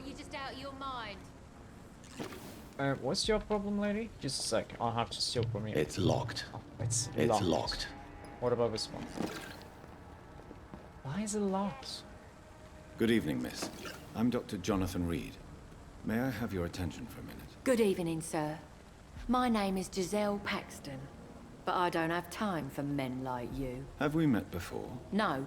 are you just out of your mind? What's your problem, lady? Just a sec. I'll have to steal from you. It's locked. Oh, it's It's locked. locked. What about this one? Why is it locked? Good evening, miss. I'm Dr. Jonathan Reed. May I have your attention for a minute? Good evening, sir. My name is Giselle Paxton, but I don't have time for men like you. Have we met before? No,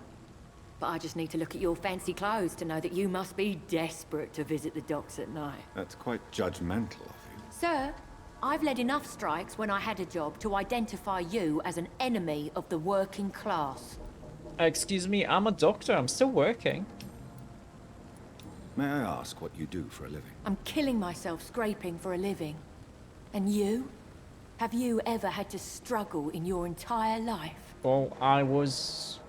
but I just need to look at your fancy clothes to know that you must be desperate to visit the docks at night. That's quite judgmental of you. Sir, I've led enough strikes when I had a job to identify you as an enemy of the working class. Excuse me, I'm a doctor. I'm still working. May I ask what you do for a living? I'm killing myself scraping for a living. And you? Have you ever had to struggle in your entire life? Well, I was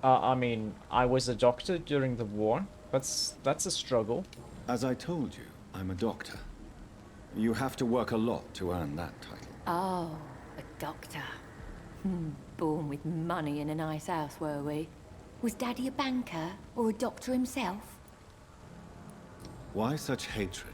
a doctor during the war. That's a struggle. As I told you, I'm a doctor. You have to work a lot to earn that title. Oh, a doctor. Born with money in a nice house, were we? Was Daddy a banker or a doctor himself? Why such hatred?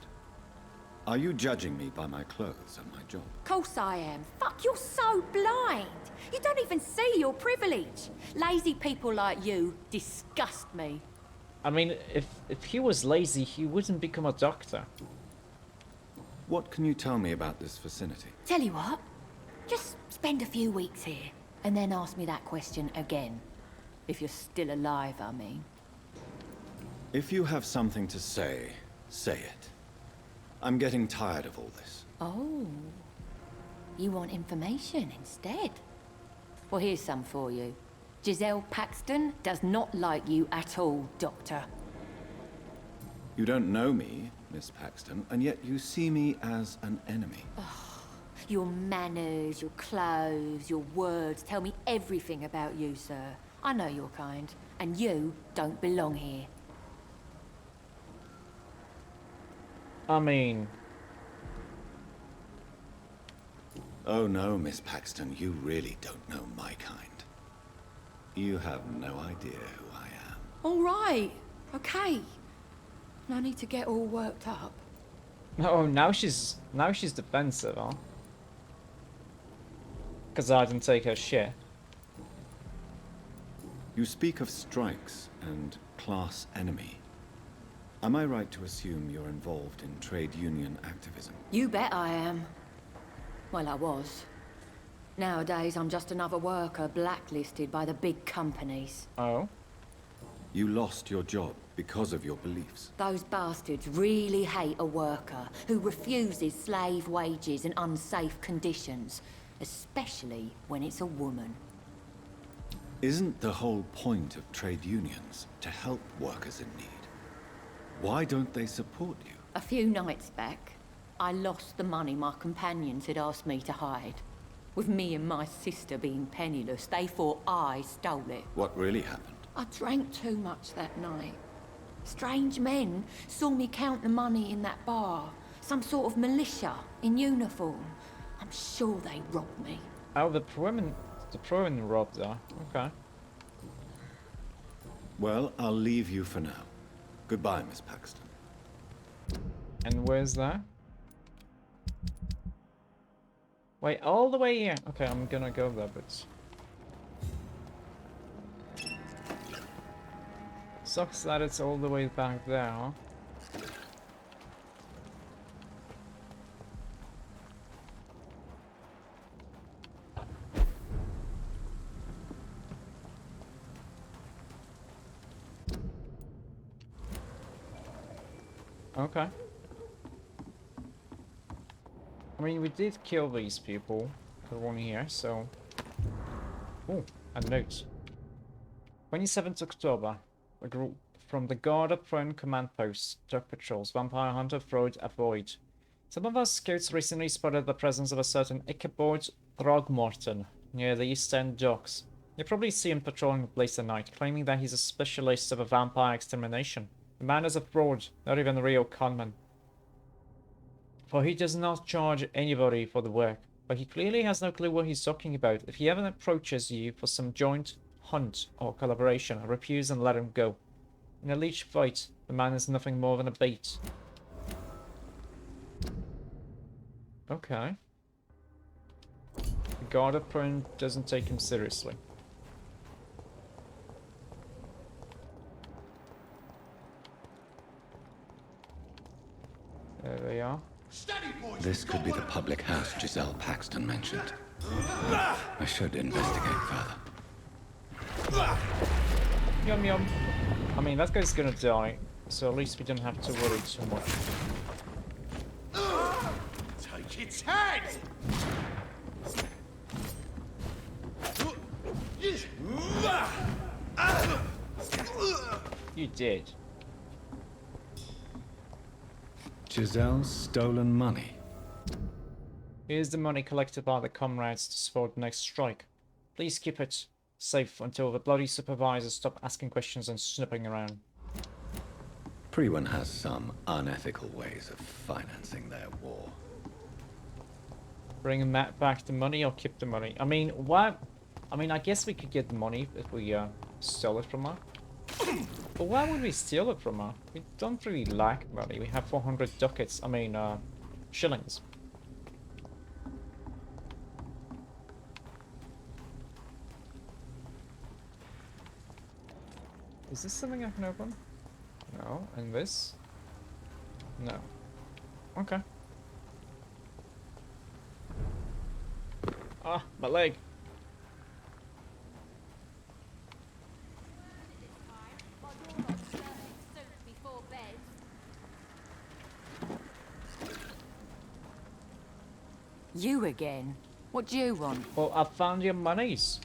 Are you judging me by my clothes and my job? Course I am. Fuck, you're so blind. You don't even see your privilege. Lazy people like you disgust me. I mean, if he was lazy, he wouldn't become a doctor. What can you tell me about this vicinity? Tell you what, just spend a few weeks here, and then ask me that question again. If you're still alive, I mean. If you have something to say, say it. I'm getting tired of all this. Oh, you want information instead? Well, here's some for you. Giselle Paxton does not like you at all, Doctor. You don't know me, Miss Paxton, and yet you see me as an enemy. Your manners, your clothes, your words tell me everything about you, sir. I know your kind, and you don't belong here. I mean... Oh no, Miss Paxton, you really don't know my kind. You have no idea who I am. All right, okay. No need to get all worked up. Oh, now she's defensive, huh? Because I didn't take her shit. You speak of strikes and class enemy. Am I right to assume you're involved in trade union activism? You bet I am. Well, I was. Nowadays, I'm just another worker blacklisted by the big companies. Oh? You lost your job because of your beliefs. Those bastards really hate a worker who refuses slave wages and unsafe conditions, especially when it's a woman. Isn't the whole point of trade unions to help workers in need? Why don't they support you? A few nights back, I lost the money my companions had asked me to hide. With me and my sister being penniless, they thought I stole it. What really happened? I drank too much that night. Strange men saw me count the money in that bar. Some sort of militia in uniform. I'm sure they robbed me. Oh, the women robbed her. Okay. Well, I'll leave you for now. Goodbye, Miss Paxton. And where's that? Wait, all the way here. Okay, I'm gonna go there, but... Sucks that it's all the way back there, huh? Okay. I mean, we did kill these people who were here, so... Oh, a note. 27th October. A group from the Guard of Throne Command Post took patrols. Vampire Hunter Road avoid. Some of our scouts recently spotted the presence of a certain Ichabod Throgmorton near the East End docks. You probably see him patrolling the place at night, claiming that he's a specialist of a vampire extermination. The man is a fraud, not even a real conman. For he does not charge anybody for the work, but he clearly has no clue what he's talking about. If he ever approaches you for some joint hunt or collaboration, refuse and let him go. In a leech fight, the man is nothing more than a bait. Okay. The guard up front doesn't take him seriously. There they are. This could be the public house Giselle Paxton mentioned. I should investigate further. Yum yum. I mean, that guy's gonna die, so at least we don't have to worry too much. Take its head! You did. Giselle's stolen money. Here's the money collected by the comrades to support the next strike. Please keep it safe until the bloody supervisors stop asking questions and snooping around. Priwen has some unethical ways of financing their war. Bring Matt back the money or keep the money? I mean, what? I mean, I guess we could get the money if we stole it from her. But why would we steal it from her? We don't really lack money. We have 400 ducats. I mean, shillings. Is this something I can open? No. And this? No. Okay. Ah, my leg. You again? What do you want? Well, I found your monies.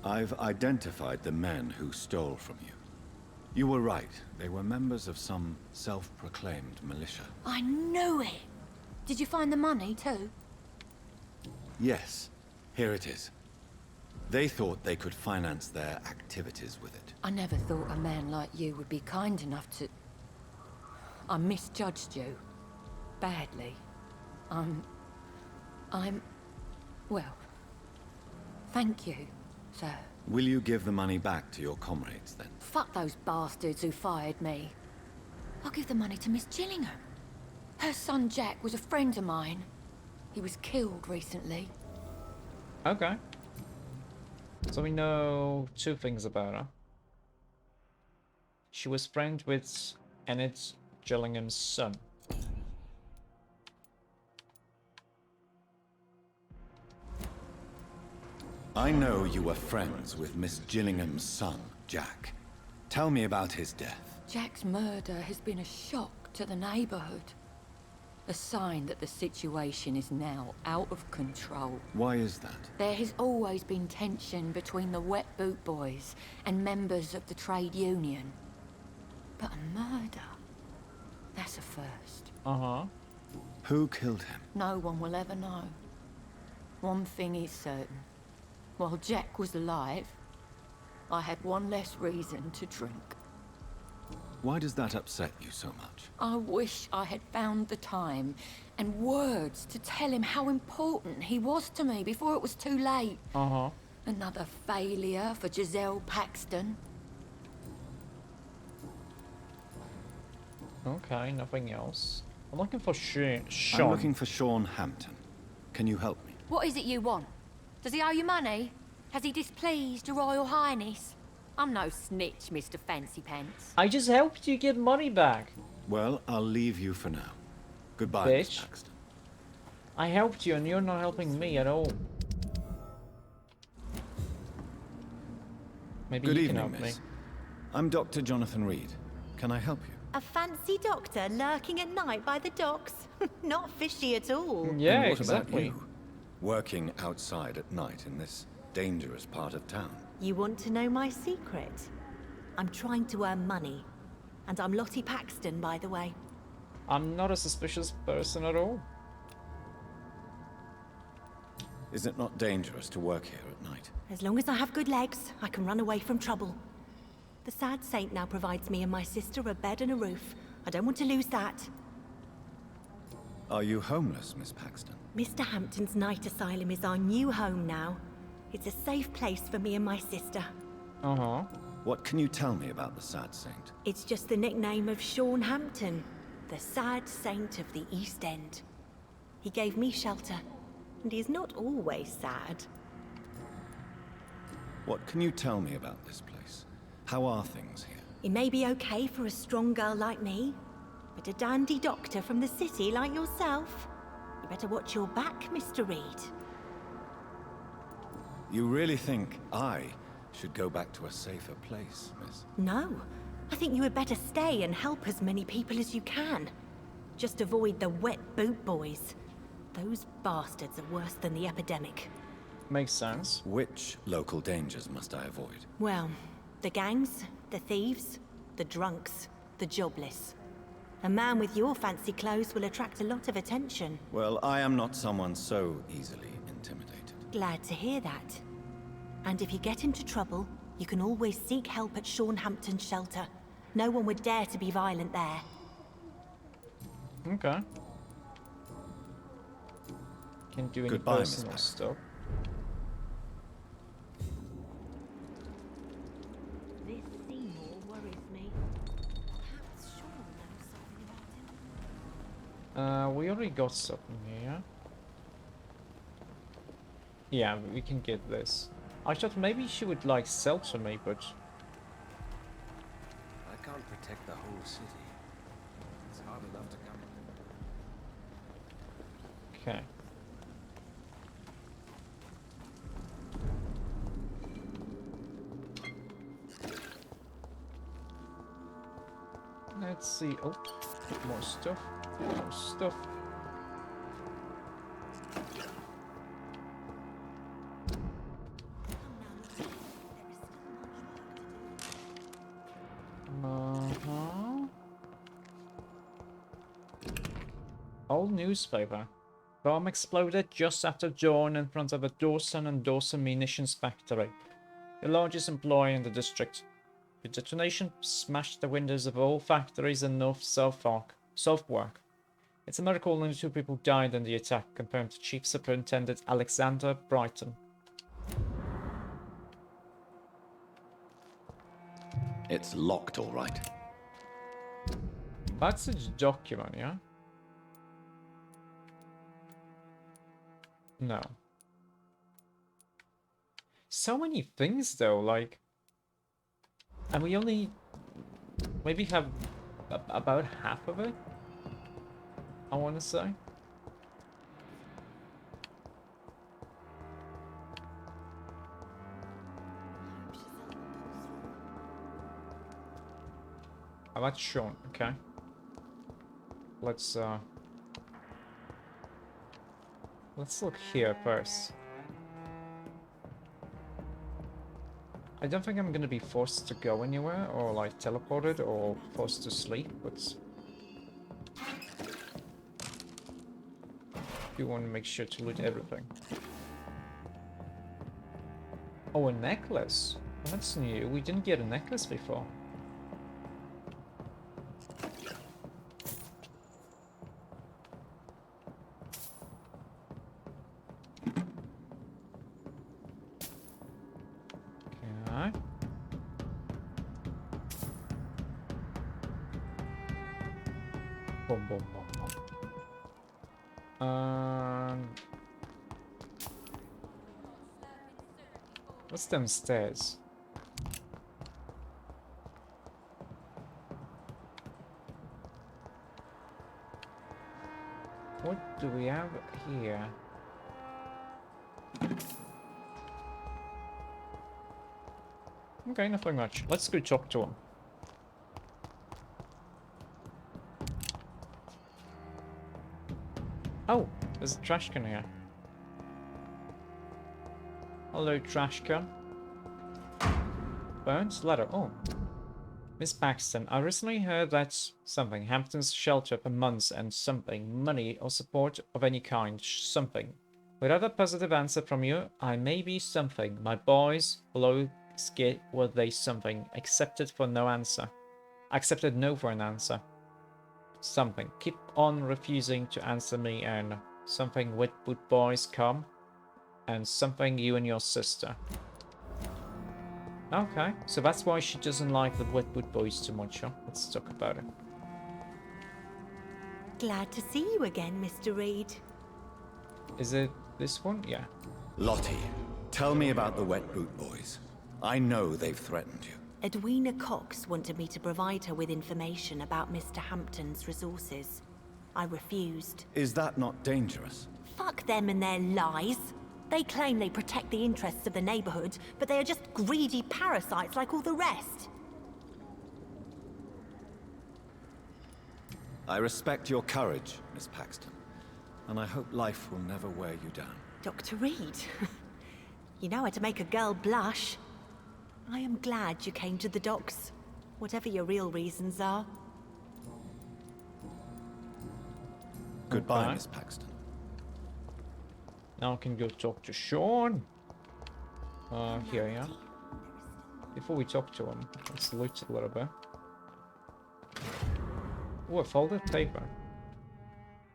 I've identified the men who stole from you. You were right. They were members of some self-proclaimed militia. I knew it! Did you find the money too? Yes, here it is. They thought they could finance their activities with it. I never thought a man like you would be kind enough to... I misjudged you. Badly. Well, thank you, sir. Will you give the money back to your comrades, then? Fuck those bastards who fired me. I'll give the money to Miss Gillingham. Her son Jack was a friend of mine. He was killed recently. Okay. So we know two things about her. She was friends with Enid Gillingham's son. I know you were friends with Miss Gillingham's son, Jack. Tell me about his death. Jack's murder has been a shock to the neighborhood. A sign that the situation is now out of control. Why is that? There has always been tension between the Wet Boot Boys and members of the trade union. But a murder? That's a first. Uh-huh. Who killed him? No one will ever know. One thing is certain. While Jack was alive, I had one less reason to drink. Why does that upset you so much? I wish I had found the time and words to tell him how important he was to me before it was too late. Uh-huh. Another failure for Giselle Paxton. Okay, nothing else. I'm looking for Sean. I'm looking for Sean Hampton. Can you help me? What is it you want? Does he owe you money? Has he displeased your Royal Highness? I'm no snitch, Mr. Fancy Pants. I just helped you get money back. Well, I'll leave you for now. Goodbye, Miss Bitch. Paxton. I helped you and you're not helping me at all. Maybe Good you can evening, help miss. me. I'm Dr. Jonathan Reed. Can I help you? A fancy doctor lurking at night by the docks? Not fishy at all. Yeah, And what exactly. about you? Working outside at night in this dangerous part of town. You want to know my secret? I'm trying to earn money. And I'm Lottie Paxton, by the way. I'm not a suspicious person at all. Is it not dangerous to work here at night? As long as I have good legs, I can run away from trouble. The sad saint now provides me and my sister a bed and a roof. I don't want to lose that. Are you homeless, Miss Paxton? Mr. Hampton's night asylum is our new home now. It's a safe place for me and my sister. Uh-huh. What can you tell me about the Sad Saint? It's just the nickname of Sean Hampton, the sad saint of the East End. He gave me shelter, and he's not always sad. What can you tell me about this place? How are things here? It may be okay for a strong girl like me, but a dandy doctor from the city like yourself, you better watch your back, Mr. Reed. You really think I should go back to a safer place, miss? No, I think you had better stay and help as many people as you can. Just avoid the wet boot boys. Those bastards are worse than the epidemic. Makes sense. Which local dangers must I avoid? Well, the gangs, the thieves, the drunks, the jobless. A man with your fancy clothes will attract a lot of attention. Well, I am not someone so easily intimidated. Glad to hear that. And if you get into trouble, you can always seek help at Sean Hampton's shelter. No one would dare to be violent there. Okay. Can do any Goodbye, Miss personal Beck. stuff. This Seymour worries me. Perhaps Sean knows something about him. We already got something here. Yeah, we can get this. I thought maybe she would like sell to me, but I can't protect the whole city. It's hard enough to come. okay. Let's see. Oh, more stuff. More stuff. Old newspaper. Bomb exploded just after dawn in front of a Dawson and Dawson munitions factory, the largest employer in the district. The detonation smashed the windows of all factories in North Southwark. It's a miracle only 2 people died in the attack, confirmed Chief Superintendent Alexander Brighton. It's locked, all right. That's a document, yeah? No. So many things though, like... And we only... maybe have about half of it? I want to say. Oh, that's Sean, okay. Let's look here first. I don't think I'm gonna be forced to go anywhere, or like teleported, or forced to sleep, but... you want to make sure to loot everything. Oh, a necklace. That's new. We didn't get a necklace before. Okay. Boom, boom, boom, boom. What's them stairs? What do we have here? Okay, nothing much. Let's go talk to him. Oh, there's a trash can here. Hello, trash can. Burns letter. Oh. Miss Paxton, I recently heard that something. Hampton's shelter for months and something. Money or support of any kind. Something. Without a positive answer from you, I may be something. My boys will always get what they something. Accepted for no answer. Accepted no for an answer. Something. Keep on refusing to answer me and something with boys come. And something you and your sister. Okay, so that's why she doesn't like the wet boot boys too much, huh? Let's talk about it. Glad to see you again, Mr. Reed. Is it this one? Yeah. Lottie, tell me about the Wet Boot Boys. I know they've threatened you. Edwina Cox wanted me to provide her with information about Mr. Hampton's resources. I refused. Is that not dangerous? Fuck them and their lies. They claim they protect the interests of the neighborhood, but they are just greedy parasites like all the rest. I respect your courage, Miss Paxton, and I hope life will never wear you down. Dr. Reed, you know how to make a girl blush. I am glad you came to the docks, whatever your real reasons are. Goodbye, Okay. Miss Paxton. Now I can go talk to Sean. Here, yeah. Before we talk to him, let's loot a little bit. Oh, a folded paper.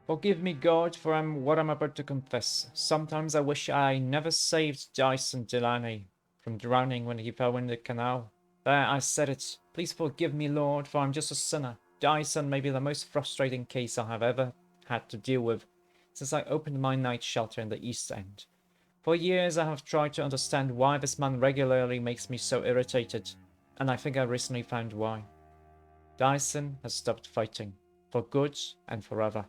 Forgive me, God, for what I'm about to confess. Sometimes I wish I never saved Dyson Delaney from drowning when he fell in the canal. There, I said it. Please forgive me, Lord, for I'm just a sinner. Dyson may be the most frustrating case I have ever had to deal with since I opened my night shelter in the East End. For years I have tried to understand why this man regularly makes me so irritated, and I think I recently found why. Dyson has stopped fighting, for good and forever.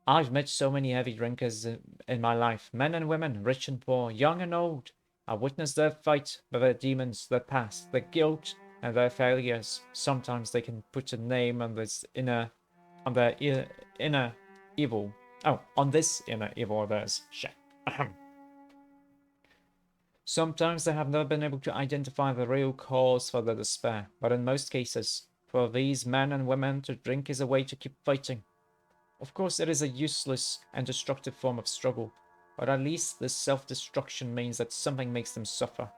I've met so many heavy drinkers in my life, men and women, rich and poor, young and old. I've witnessed their fight with their demons, their past, their guilt, and their failures. Sometimes they can put a name on this inner evil. Oh, on this inner evil of theirs. Shit. Sometimes they have never been able to identify the real cause for their despair, but in most cases, for these men and women, to drink is a way to keep fighting. Of course, it is a useless and destructive form of struggle, but at least this self-destruction means that something makes them suffer,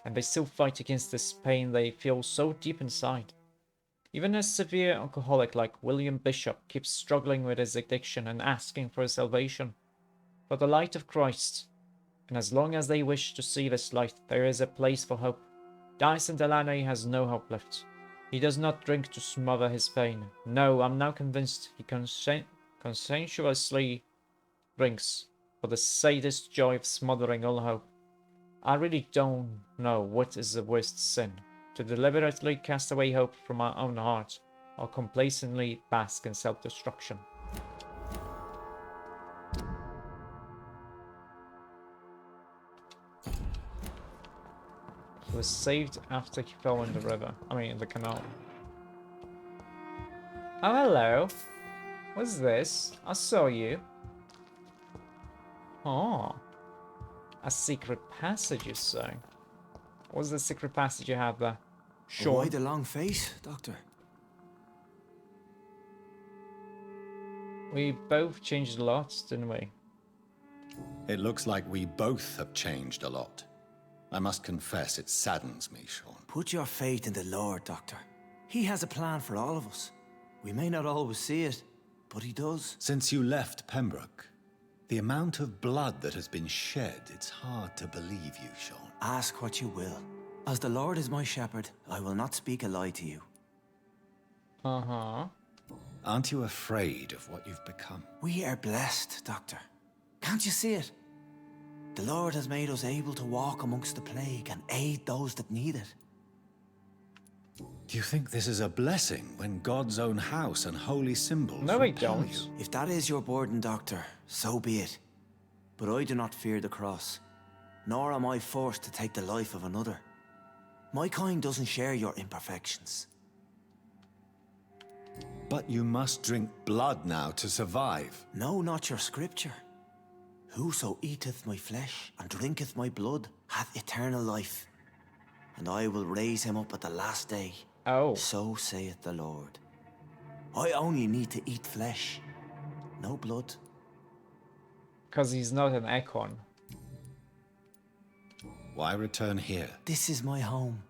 and they still fight against this pain they feel so deep inside. Even a severe alcoholic like William Bishop keeps struggling with his addiction and asking for salvation, for the light of Christ. And as long as they wish to see this light, there is a place for hope. Dyson Delaney has no hope left. He does not drink to smother his pain. No, I'm now convinced he conscientiously drinks for the sadist joy of smothering all hope. I really don't know what is the worst sin, to deliberately cast away hope from our own heart, or complacently bask in self-destruction. He was saved after he fell in the river. In the canal. Oh, hello. What's this? I saw you. Oh. A secret passage, you say? What's the secret passage you have there? Sure. Why the long face, Doctor? We both changed a lot, didn't we? It looks like we both have changed a lot. I must confess, it saddens me, Sean. Put your faith in the Lord, Doctor. He has a plan for all of us. We may not always see it, but he does. Since you left Pembroke, the amount of blood that has been shed, it's hard to believe you, Sean. Ask what you will. As the Lord is my shepherd, I will not speak a lie to you. Uh-huh. Aren't you afraid of what you've become? We are blessed, Doctor. Can't you see it? The Lord has made us able to walk amongst the plague and aid those that need it. Do you think this is a blessing when God's own house and holy symbols No, I repel don't. you? If that is your burden, Doctor, so be it. But I do not fear the cross, nor am I forced to take the life of another. My kind doesn't share your imperfections. But you must drink blood now to survive. No, not your scripture. Whoso eateth my flesh and drinketh my blood hath eternal life, and I will raise him up at the last day. Oh. So saith the Lord. I only need to eat flesh, no blood. Because he's not an icon. Why return here? This is my home.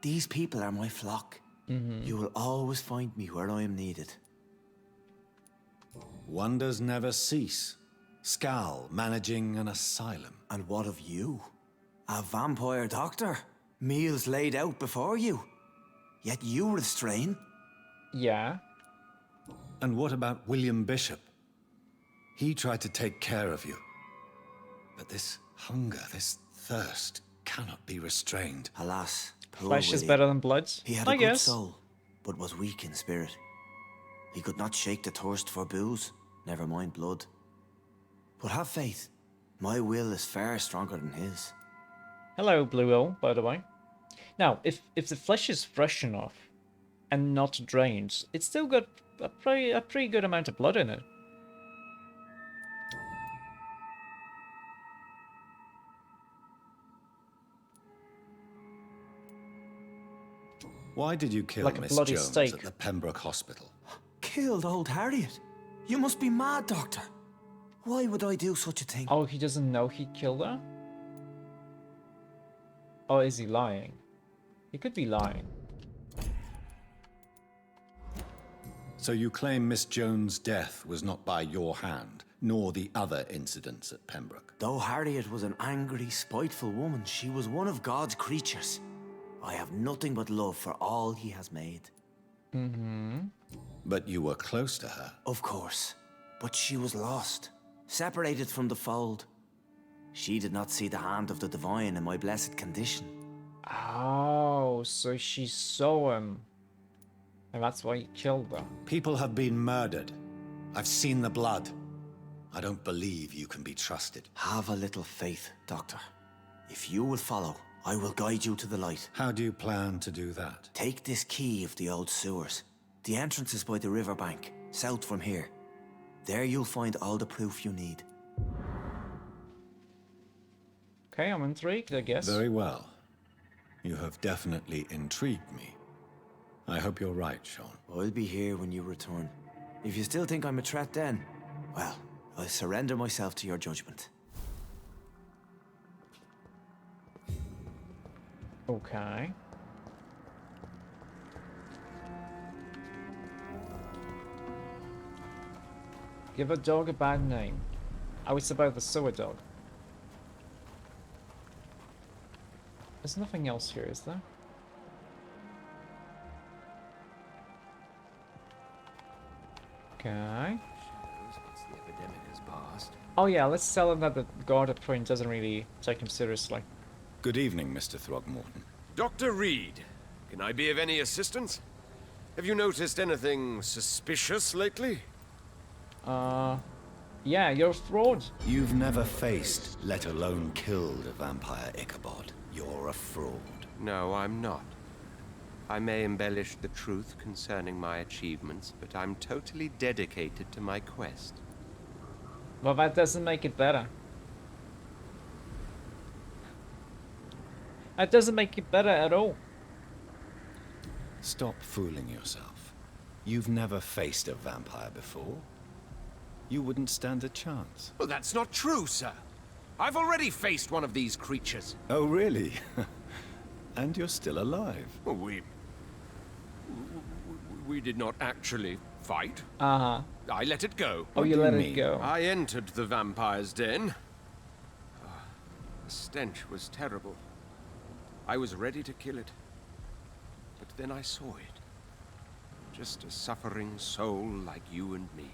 These people are my flock. You will always find me where I am needed. Wonders never cease. Scal managing an asylum. And what of you? A vampire doctor? Meals laid out before you. Yet you restrain. Yeah. And what about William Bishop? He tried to take care of you. But this hunger, this thirst, cannot be restrained. Alas, poor Flesh is William. better than blood. He had I a good guess. soul, but was weak in spirit. He could not shake the thirst for booze, never mind blood. But have faith. My will is far stronger than his. Hello, Blue Owl, by the way. Now, if the flesh is fresh enough and not drained, it's still got a pretty good amount of blood in it. Why did you kill Like a Miss bloody Jones steak. at the Pembroke Hospital? Killed old Harriet? You must be mad, Doctor. Why would I do such a thing? Oh, he doesn't know he killed her? Or is he lying? He could be lying. So you claim Miss Jones' death was not by your hand, nor the other incidents at Pembroke? Though Harriet was an angry, spiteful woman, she was one of God's creatures. I have nothing but love for all he has made. But you were close to her. Of course. But she was lost, separated from the fold. She did not see the hand of the divine in my blessed condition. Oh, so she saw him. And that's why he killed her. People have been murdered. I've seen the blood. I don't believe you can be trusted. Have a little faith, Doctor. If you will follow, I will guide you to the light. How do you plan to do that? Take this key of the old sewers. The entrance is by the riverbank, south from here. There you'll find all the proof you need. Okay, I'm intrigued, I guess. Very well. You have definitely intrigued me. I hope you're right, Sean. I'll be here when you return. If you still think I'm a threat then, well, I'll surrender myself to your judgment. Okay. Give a dog a bad name. Oh, it's about the sewer dog. There's nothing else here, is there? Okay. Oh yeah, let's tell him that the Garter Prince doesn't really take him seriously. Good evening, Mr. Throgmorton. Dr. Reed, can I be of any assistance? Have you noticed anything suspicious lately? Yeah, you're a fraud. You've never faced, let alone killed, a vampire Ichabod. You're a fraud. No, I'm not. I may embellish the truth concerning my achievements, but I'm totally dedicated to my quest. Well, that doesn't make it better. That doesn't make it better at all. Stop fooling yourself. You've never faced a vampire before. You wouldn't stand a chance. Well, that's not true, sir. I've already faced one of these creatures. Oh, really? And you're still alive. Well, we did not actually fight. Uh-huh. I let it go. Oh, What you do you let it mean? go. I entered the vampire's den. The stench was terrible. I was ready to kill it. But then I saw it. Just a suffering soul like you and me.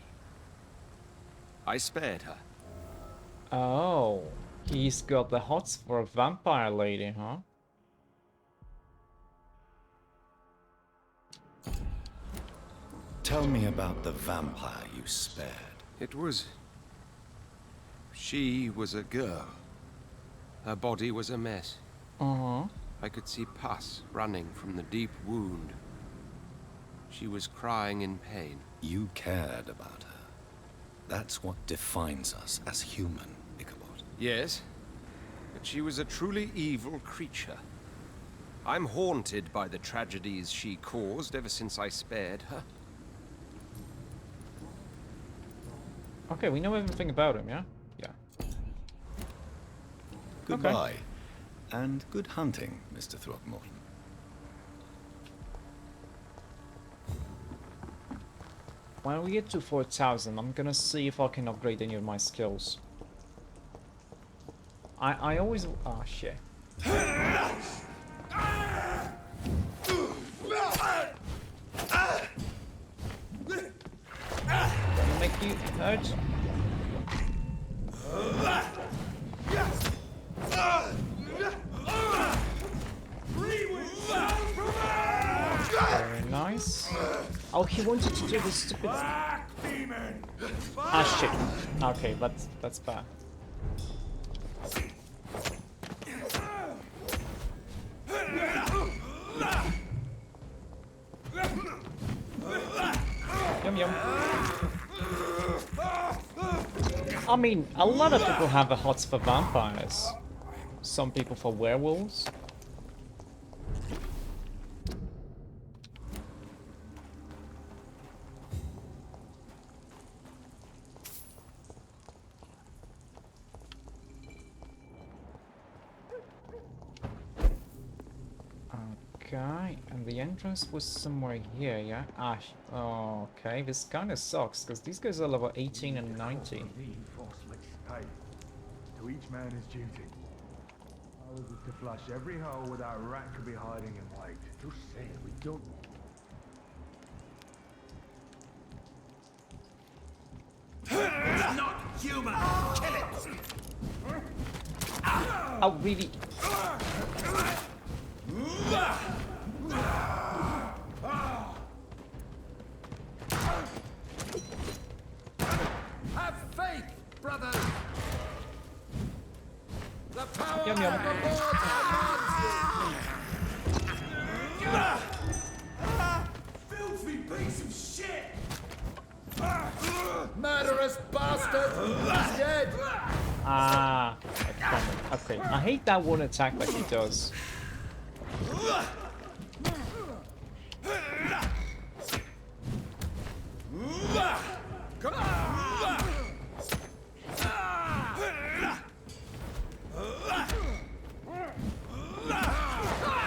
I spared her. Oh, he's got the hots for a vampire lady, huh? Tell me about the vampire you spared. It was... She was a girl. Her body was a mess. Uh-huh. I could see pus running from the deep wound. She was crying in pain. You cared about her. That's what defines us as human, Ichabod. Yes, but she was a truly evil creature. I'm haunted by the tragedies she caused ever since I spared her. Okay, we know everything about him, yeah? Yeah. Goodbye. And good hunting, Mr. Throgmorton. When we get to 4,000, I'm gonna see if I can upgrade any of my skills. I always... Oh, shit. out. Very nice. Oh, he wanted to do the stupid... Ah, shit. Okay, that's bad. Yum yum. I mean, a lot of people have a hot for vampires. Some people for werewolves. Okay, and the entrance was somewhere here, yeah? Ah, oh, okay, this kind of sucks, because these guys are level 18 and 19. To each man his duty. Ours is to flush every hole where that rat could be hiding in wait. Just say it, we don't... It's not human! Kill it! Oh, really? Have faith, brothers! The power Yum, yum. of the Lord Filthy piece of shit! murderous bastard! He's dead! Ah, okay. I hate that one attack that he does.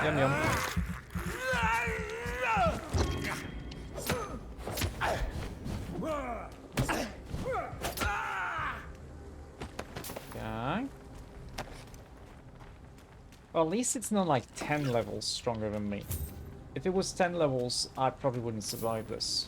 Yum yum. Okay. Well, at least it's not like 10 levels stronger than me. If it was 10 levels, I probably wouldn't survive this.